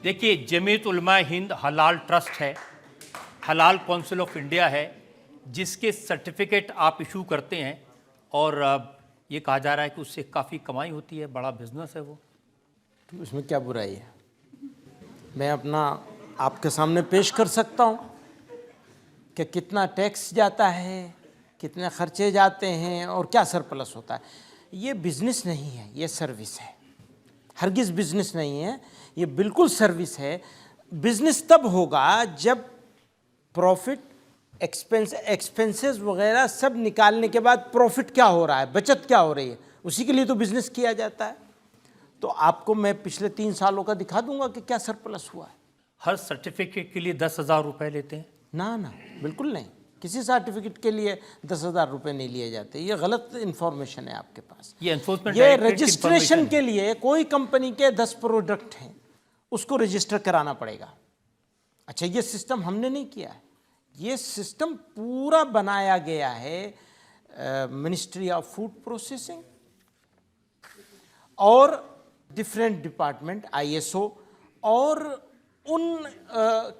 देखिए, जमीयत उलमा हिंद हलाल ट्रस्ट है, हलाल काउंसिल ऑफ इंडिया है, जिसके सर्टिफिकेट आप इशू करते हैं और ये कहा जा रहा है कि उससे काफ़ी कमाई होती है, बड़ा बिजनेस है वो। तो इसमें क्या बुराई है? मैं अपना आपके सामने पेश कर सकता हूँ कि कितना टैक्स जाता है, कितने खर्चे जाते हैं और क्या सरप्लस होता है। ये बिज़नेस नहीं है, ये सर्विस है। हरगिज़ बिज़नेस नहीं है, ये बिल्कुल सर्विस है। बिज़नेस तब होगा जब प्रॉफिट, एक्सपेंसेस वगैरह सब निकालने के बाद प्रॉफिट क्या हो रहा है, बचत क्या हो रही है, उसी के लिए तो बिज़नेस किया जाता है। तो आपको मैं पिछले 3 सालों का दिखा दूंगा कि क्या सरप्लस हुआ है। हर सर्टिफिकेट के लिए 10,000 रुपये लेते हैं? ना, बिल्कुल नहीं। किसी सर्टिफिकेट के लिए 10,000 रुपये नहीं लिए जाते। ये गलत इन्फॉर्मेशन है आपके पास। ये एनफोर्समेंट ये रजिस्ट्रेशन के लिए कोई कंपनी के 10 प्रोडक्ट हैं, उसको रजिस्टर कराना पड़ेगा। अच्छा, ये सिस्टम हमने नहीं किया है, ये सिस्टम पूरा बनाया गया है मिनिस्ट्री ऑफ फूड प्रोसेसिंग और डिफरेंट डिपार्टमेंट, ISO और उन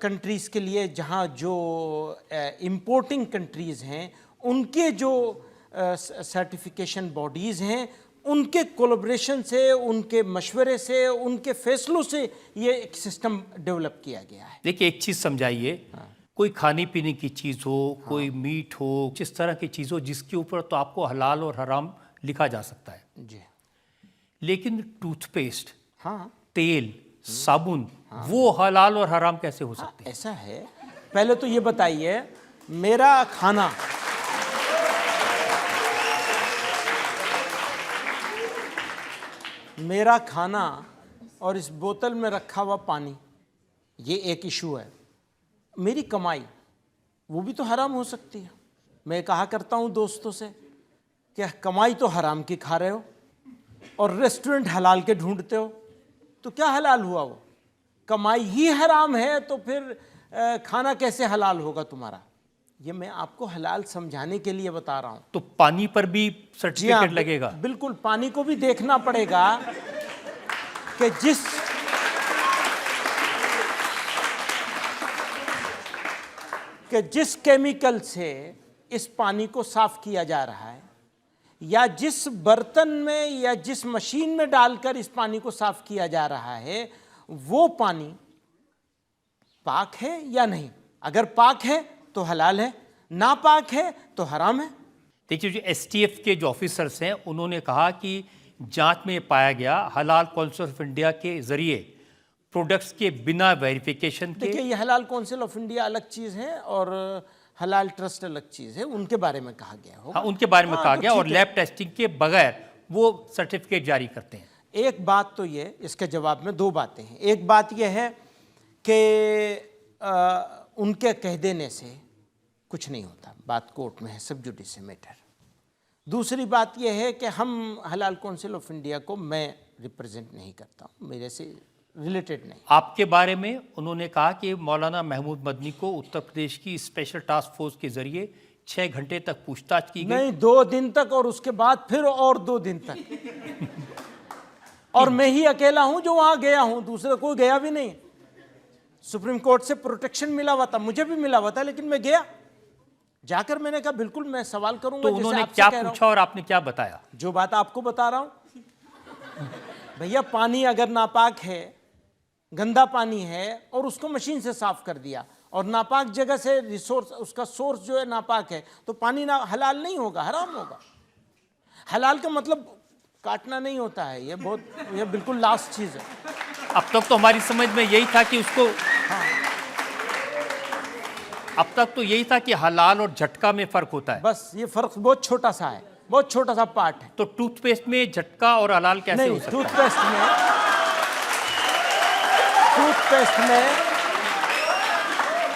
कंट्रीज़ के लिए जहाँ जो इंपोर्टिंग कंट्रीज़ हैं, उनके जो सर्टिफिकेशन बॉडीज़ हैं, उनके कोलैबोरेशन से, उनके मशवरे से, उनके फैसलों से ये एक सिस्टम डेवलप किया गया है। देखिए, एक चीज़ समझाइए। कोई खाने पीने की चीज़ हो, कोई मीट हो, जिस तरह की चीज़ हो जिसके ऊपर तो आपको हलाल और हराम लिखा जा सकता है जी, लेकिन टूथपेस्ट, हाँ, तेल, साबुन, वो हलाल और हराम कैसे हो सकते हैं? ऐसा है। पहले तो ये बताइए, मेरा खाना और इस बोतल में रखा हुआ पानी, ये एक इशू है। मेरी कमाई, वो भी तो हराम हो सकती है। मैं कहा करता हूँ दोस्तों से कि कमाई तो हराम की खा रहे हो और रेस्टोरेंट हलाल के ढूंढते हो, तो क्या हलाल हुआ? वो कमाई ही हराम है तो फिर खाना कैसे हलाल होगा तुम्हारा? ये मैं आपको हलाल समझाने के लिए बता रहा हूँ। तो पानी पर भी सर्टिफिकेट लगेगा? बिल्कुल, पानी को भी देखना पड़ेगा कि जिस केमिकल से इस पानी को साफ किया जा रहा है या जिस बर्तन में या जिस मशीन में डालकर इस पानी को साफ किया जा रहा है, वो पानी पाक है या नहीं। अगर पाक है तो हलाल है, ना पाक है तो हराम है। देखिए, जो STF के जो ऑफिसर्स हैं, उन्होंने कहा कि जांच में पाया गया हलाल काउंसिल ऑफ इंडिया के जरिए प्रोडक्ट्स के बिना वेरिफिकेशन के। देखिए, ये हलाल काउंसिल ऑफ इंडिया अलग चीज़ है और हलाल ट्रस्ट अलग चीज़ है, उनके बारे में कहा गया होगा। हाँ, उनके बारे में कहा गया, और लैब टेस्टिंग के बगैर वो सर्टिफिकेट जारी करते हैं। एक बात तो ये, इसके जवाब में 2 बातें हैं। एक बात यह है कि उनके कह देने से कुछ नहीं होता, बात कोर्ट में है, सब जुडिस मैटर। दूसरी बात यह है कि हम हलाल काउंसिल ऑफ इंडिया को मैं रिप्रेजेंट नहीं करता हूँ, मेरे से रिलेटेड नहीं। आपके बारे में उन्होंने कहा कि मौलाना महमूद मदनी को उत्तर प्रदेश की स्पेशल टास्क फोर्स के जरिए 6 घंटे तक पूछताछ की गई। नहीं, 2 दिन तक, और उसके बाद फिर और 2 दिन तक और मैं ही अकेला हूं जो वहां गया हूं, दूसरा कोई गया भी नहीं। सुप्रीम कोर्ट से प्रोटेक्शन मिला हुआ था, मुझे भी मिला हुआ था, लेकिन मैं गया। जाकर मैंने कहा बिल्कुल मैं सवाल करूंगा। तो उन्होंने क्या पूछा और आपने क्या बताया? जो बात आपको बता रहा हूं भैया, पानी अगर नापाक है, गंदा पानी है और उसको मशीन से साफ कर दिया और नापाक जगह से रिसोर्स, उसका सोर्स जो है नापाक है, तो पानी ना हलाल नहीं होगा, हराम होगा। हलाल का मतलब काटना नहीं होता है, ये बिल्कुल लास्ट चीज है। अब तक तो हमारी समझ में यही था कि उसको, अब तक तो यही था कि हलाल और झटका में फर्क होता है। बस ये फर्क बहुत छोटा सा है, बहुत छोटा सा पार्ट है। तो टूथपेस्ट में झटका और हलाल कैसे हो सकता है?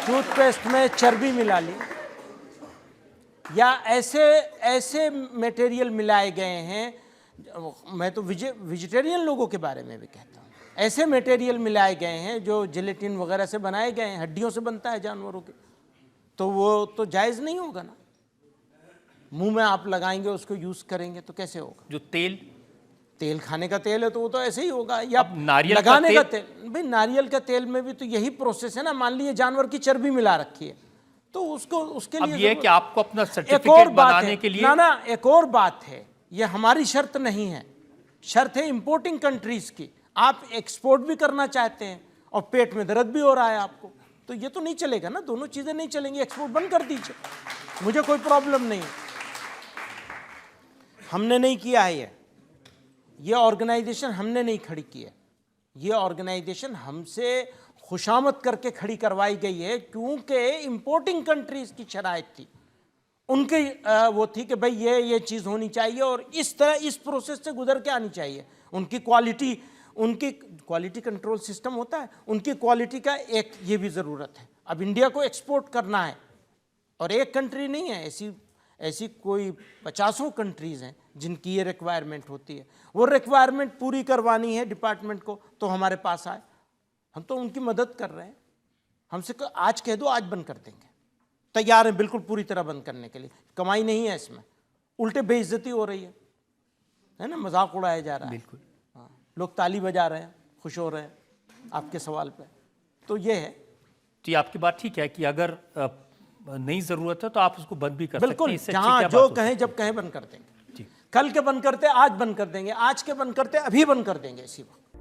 टूथपेस्ट में चर्बी मिला ली या ऐसे मटेरियल मिलाए गए हैं, मैं तो वेजिटेरियन लोगों के बारे में भी कहता हूँ, ऐसे मटेरियल मिलाए गए हैं जो जिलेटिन वगैरह से बनाए गए हैं, हड्डियों से बनता है जानवरों के, तो वो तो जायज़ नहीं होगा ना। मुंह में आप लगाएंगे, उसको यूज़ करेंगे तो कैसे होगा? जो तेल, तेल खाने का तेल है तो वो तो ऐसे ही होगा, या अब नारियल का लगाने का तेल। भाई नारियल का तेल में भी तो यही प्रोसेस है ना। मान लीजिए जानवर की चर्बी मिला रखी है तो उसको उसके अब लिए ये है कि आपको अपना एक और सर्टिफिकेट बात बनाने है के लिए ना, एक और बात है, ये हमारी शर्त नहीं है, शर्त है इंपोर्टिंग कंट्रीज की। आप एक्सपोर्ट भी करना चाहते हैं और पेट में दर्द भी हो रहा है आपको, तो ये तो नहीं चलेगा ना, दोनों चीजें नहीं चलेंगी। एक्सपोर्ट बंद कर दीजिए, मुझे कोई प्रॉब्लम नहीं है। हमने नहीं किया है ये ऑर्गेनाइजेशन हमने नहीं खड़ी की है, ये ऑर्गेनाइजेशन हमसे खुशामद करके खड़ी करवाई गई है, क्योंकि इंपोर्टिंग कंट्रीज की शराइत थी, उनकी वो थी कि भाई ये चीज़ होनी चाहिए और इस तरह इस प्रोसेस से गुजर के आनी चाहिए। उनकी क्वालिटी कंट्रोल सिस्टम होता है, उनकी क्वालिटी का एक ये भी ज़रूरत है। अब इंडिया को एक्सपोर्ट करना है और एक कंट्री नहीं है, ऐसी कोई 50 कंट्रीज़ हैं जिनकी ये रिक्वायरमेंट होती है। वो रिक्वायरमेंट पूरी करवानी है डिपार्टमेंट को तो हमारे पास आए, हम तो उनकी मदद कर रहे हैं। हमसे आज कह दो आज बंद कर देंगे, तैयार हैं बिल्कुल पूरी तरह बंद करने के लिए। कमाई नहीं है इसमें, उल्टे बेइज्जती हो रही है ना, मजाक उड़ाया जा रहा है। बिल्कुल। हाँ, लोग ताली बजा रहे हैं, खुश हो रहे हैं आपके सवाल पे। तो ये है जी, आपकी बात ठीक है कि अगर नई ज़रूरत है तो आप उसको बंद भी कर सकते बिल्कुल, हैं। इससे अच्छी जहाँ क्या जो बात हो कहें सकती जब कहें बंद कर देंगे। जी। कल के बंद करते आज बंद कर देंगे, आज के बंद करते अभी बंद कर देंगे इसी वक्त।